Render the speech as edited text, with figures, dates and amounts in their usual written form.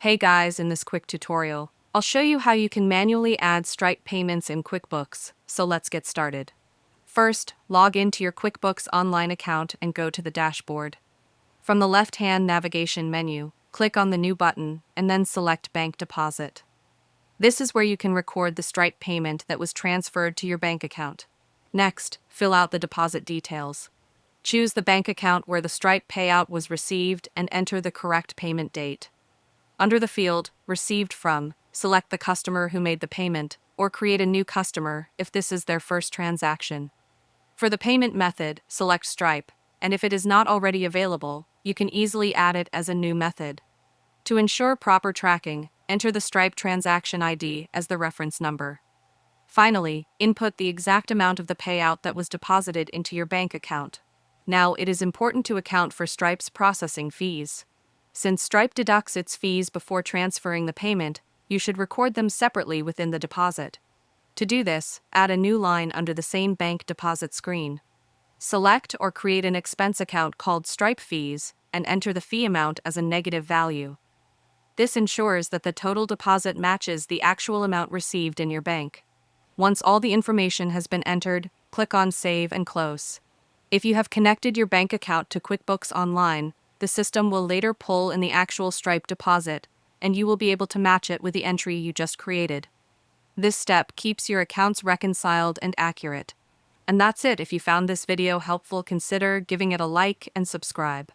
Hey guys, in this quick tutorial, I'll show you how you can manually add Stripe payments in QuickBooks, so let's get started. First, log into your QuickBooks online account and go to the dashboard. From the left-hand navigation menu, click on the New button and then select Bank Deposit. This is where you can record the Stripe payment that was transferred to your bank account. Next, fill out the deposit details. Choose the bank account where the Stripe payout was received and enter the correct payment date. Under the field Received From, select the customer who made the payment, or create a new customer if this is their first transaction. For the payment method, select Stripe, and if it is not already available, you can easily add it as a new method. To ensure proper tracking, enter the Stripe transaction ID as the reference number. Finally, input the exact amount of the payout that was deposited into your bank account. Now, it is important to account for Stripe's processing fees. Since Stripe deducts its fees before transferring the payment, you should record them separately within the deposit. To do this, add a new line under the same bank deposit screen. Select or create an expense account called Stripe Fees and enter the fee amount as a negative value. This ensures that the total deposit matches the actual amount received in your bank. Once all the information has been entered, click on Save and Close. If you have connected your bank account to QuickBooks Online, the system will later pull in the actual Stripe deposit, and you will be able to match it with the entry you just created. This step keeps your accounts reconciled and accurate. And that's it. If you found this video helpful, consider giving it a like and subscribe.